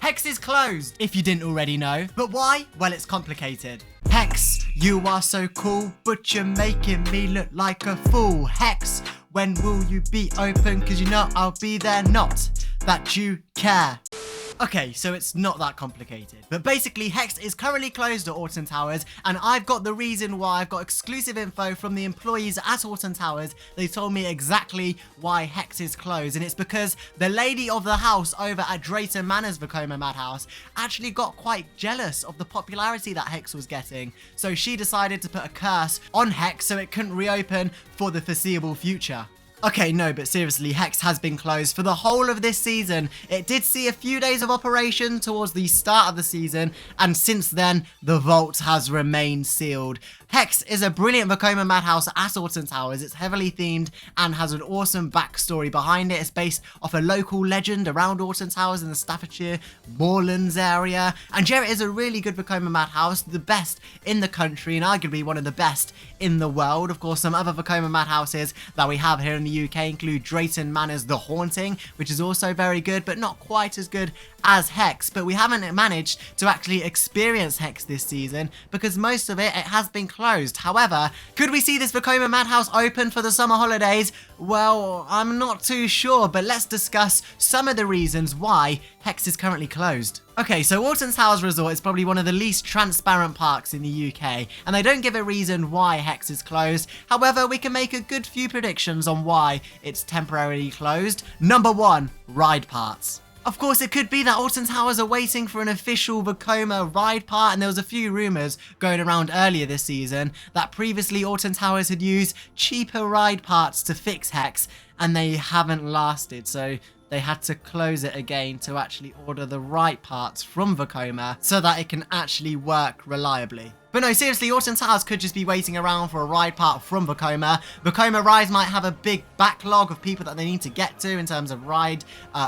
HEX is closed, if you didn't already know. But why? Well, it's complicated. HEX, you are so cool, but you're making me look like a fool. HEX, when will you be open? Cause you know I'll be there, not that you care. Okay, so it's not that complicated. But basically, HEX is currently closed at Alton Towers, and I've got the reason why. I've got exclusive info from the employees at Alton Towers. They told me exactly why HEX is closed, and it's because the lady of the house over at Drayton Manor's Vekoma Mad House actually got quite jealous of the popularity that HEX was getting. So she decided to put a curse on HEX so it couldn't reopen for the foreseeable future. Okay, no, but seriously, HEX has been closed for the whole of this season. It did see a few days of operation towards the start of the season, and since then, the vault has remained sealed. HEX is a brilliant Vekoma Mad House at Alton Towers. It's heavily themed and has an awesome backstory behind it. It's based off a local legend around Alton Towers in the Staffordshire Moorlands area. And yeah, it is a really good Vekoma Mad House, the best in the country and arguably one of the best in the world. Of course, some other Vekoma Mad Houses that we have here in the UK include Drayton Manor's The Haunting, which is also very good, but not quite as good as HEX. But we haven't managed to actually experience HEX this season because most of it has been closed. However, could we see this Vekoma Mad House open for the summer holidays? Well, I'm not too sure, but let's discuss some of the reasons why HEX is currently closed. Okay, so Alton Towers Resort is probably one of the least transparent parks in the UK, and they don't give a reason why HEX is closed. However, we can make a good few predictions on why it's temporarily closed. Number 1, ride parts. Of course, it could be that Alton Towers are waiting for an official Vekoma ride part, and there was a few rumours going around earlier this season that previously Alton Towers had used cheaper ride parts to fix HEX, and they haven't lasted, so they had to close it again to actually order the right parts from Vekoma so that it can actually work reliably. But no, seriously, Alton Towers could just be waiting around for a ride part from Vekoma. Vekoma Rides might have a big backlog of people that they need to get to in terms of ride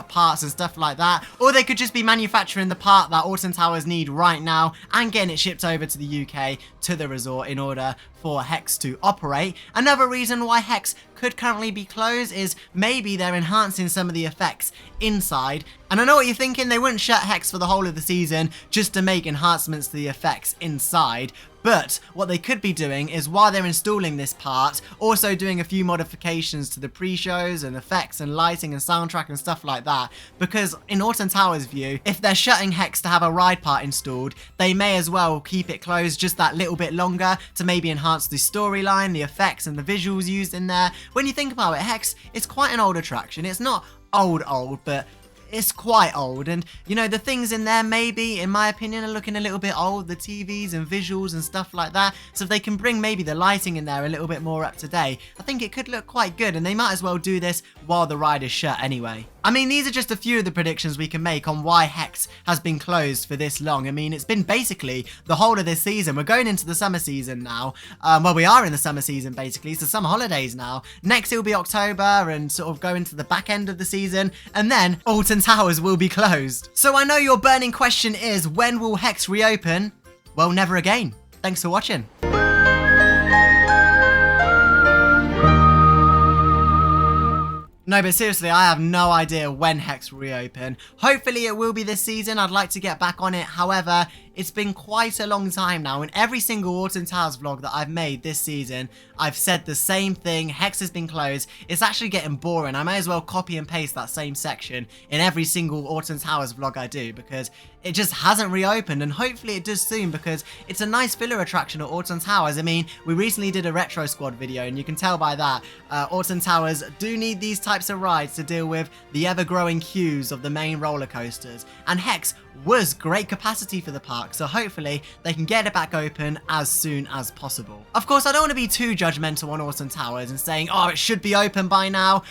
parts and stuff like that. Or they could just be manufacturing the part that Alton Towers need right now and getting it shipped over to the UK, to the resort, in order for HEX to operate. Another reason why HEX could currently be closed is maybe they're enhancing some of the effects inside. And I know what you're thinking, they wouldn't shut HEX for the whole of the season just to make enhancements to the effects inside. But what they could be doing is, while they're installing this part, also doing a few modifications to the pre-shows and effects and lighting and soundtrack and stuff like that. Because in Alton Towers' view, if they're shutting HEX to have a ride part installed, they may as well keep it closed just that little bit longer to maybe enhance the storyline, the effects and the visuals used in there. When you think about it, HEX is quite an old attraction. It's not old, but it's quite old, and you know, the things in there maybe, in my opinion, are looking a little bit old, the TVs and visuals and stuff like that. So if they can bring maybe the lighting in there a little bit more up to date, I think it could look quite good, and they might as well do this while the ride is shut anyway. I mean, these are just a few of the predictions we can make on why HEX has been closed for this long. I mean, it's been basically the whole of this season. We're going into the summer season now. Well, we are in the summer season, basically. It's the summer holidays now. Next, it'll be October and sort of go into the back end of the season. And then Alton Towers will be closed. So I know your burning question is, when will HEX reopen? Well, never again. Thanks for watching. No, but seriously, I have no idea when HEX will reopen. Hopefully it will be this season. I'd like to get back on it. However, it's been quite a long time now. In every single Alton Towers vlog that I've made this season, I've said the same thing. HEX has been closed. It's actually getting boring. I may as well copy and paste that same section in every single Alton Towers vlog I do, because it just hasn't reopened, and hopefully it does soon, because it's a nice filler attraction at Alton Towers. I mean, we recently did a Retro Squad video, and you can tell by that, Alton Towers do need these types of rides to deal with the ever-growing queues of the main roller coasters, and HEX was great capacity for the park, so hopefully they can get it back open as soon as possible. Of course, I don't want to be too judgmental on Alton Towers and saying, oh, it should be open by now.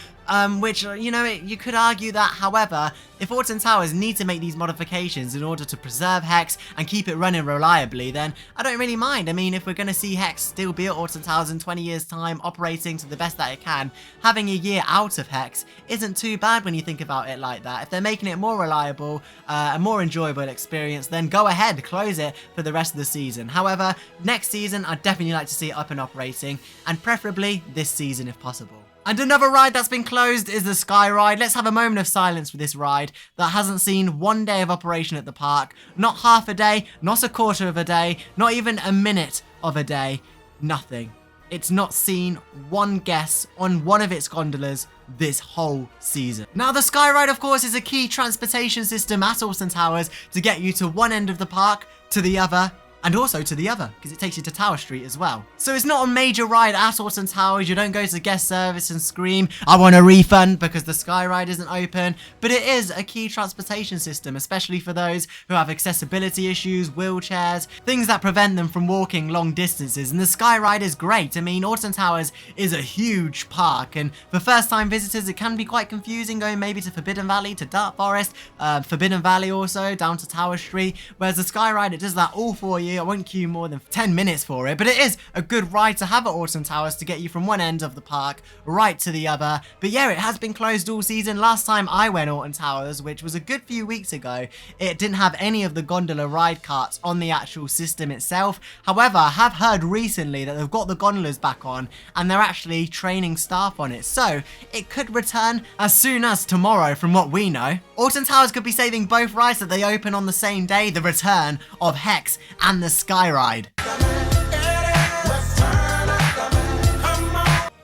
Which, you know, you could argue that. However, if Alton Towers need to make these modifications in order to preserve HEX and keep it running reliably, then I don't really mind. I mean, if we're going to see HEX still be at Alton Towers in 20 years' time, operating to the best that it can, having a year out of HEX isn't too bad when you think about it like that. If they're making it more reliable, a more enjoyable experience, then go ahead, close it for the rest of the season. However, next season, I'd definitely like to see it up and operating, and preferably this season if possible. And another ride that's been closed is the Sky Ride. Let's have a moment of silence for this ride that hasn't seen 1 day of operation at the park. Not half a day, not a quarter of a day, not even a minute of a day. Nothing. It's not seen one guest on one of its gondolas this whole season. Now, the Sky Ride, of course, is a key transportation system at Alton Towers to get you to one end of the park to the other, and also to the other, because it takes you to Tower Street as well. So it's not a major ride at Alton Towers. You don't go to guest service and scream, I want a refund, because the Sky Ride isn't open. But it is a key transportation system, especially for those who have accessibility issues, wheelchairs, things that prevent them from walking long distances. And the Sky Ride is great. I mean, Alton Towers is a huge park, and for first-time visitors, it can be quite confusing going maybe to Forbidden Valley, to Dark Forest, Forbidden Valley also, down to Tower Street. Whereas the Sky Ride, it does that all for you. I won't queue more than 10 minutes for it, but it is a good ride to have at Alton Towers to get you from one end of the park right to the other. But yeah, it has been closed all season. Last time I went Alton Towers, which was a good few weeks ago, it didn't have any of the gondola ride carts on the actual system itself. However, I have heard recently that they've got the gondolas back on and they're actually training staff on it. So it could return as soon as tomorrow from what we know. Alton Towers could be saving both rides that they open on the same day, the return of HEX and the Sky Ride.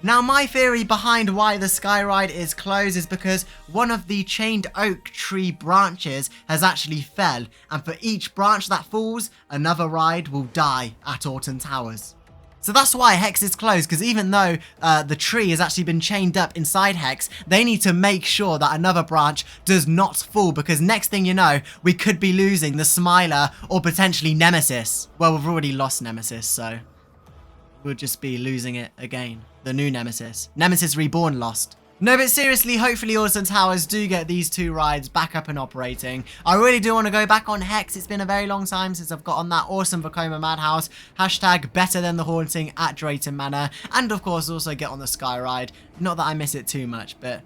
Now, my theory behind why the Sky Ride is closed is because one of the chained oak tree branches has actually fell, and for each branch that falls, another ride will die at Alton Towers. So that's why HEX is closed, because even though the tree has actually been chained up inside HEX, they need to make sure that another branch does not fall, because next thing you know, we could be losing the Smiler or potentially Nemesis. Well, we've already lost Nemesis, so we'll just be losing it again. The new Nemesis. Nemesis Reborn lost. No, but seriously, hopefully Alton Towers do get these two rides back up and operating. I really do want to go back on HEX. It's been a very long time since I've got on that awesome Vekoma Mad House. Hashtag better than the haunting at Drayton Manor. And of course, also get on the Sky Ride. Not that I miss it too much, but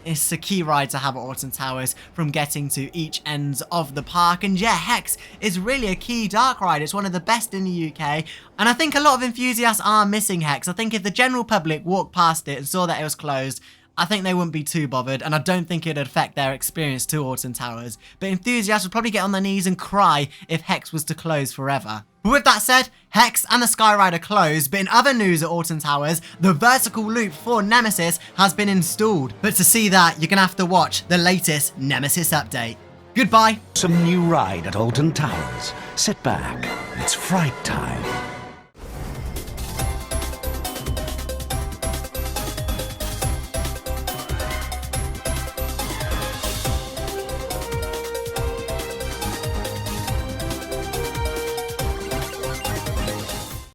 it's a key ride to have at Alton Towers from getting to each ends of the park. And yeah, HEX is really a key dark ride. It's one of the best in the UK. And I think a lot of enthusiasts are missing HEX. I think if the general public walked past it and saw that it was closed, I think they wouldn't be too bothered, and I don't think it'd affect their experience to Alton Towers. But enthusiasts would probably get on their knees and cry if HEX was to close forever. But with that said, HEX and the Sky Ride are closed, but in other news at Alton Towers, the vertical loop for Nemesis has been installed. But to see that, you're gonna have to watch the latest Nemesis update. Goodbye. Some new ride at Alton Towers. Sit back, it's fright time.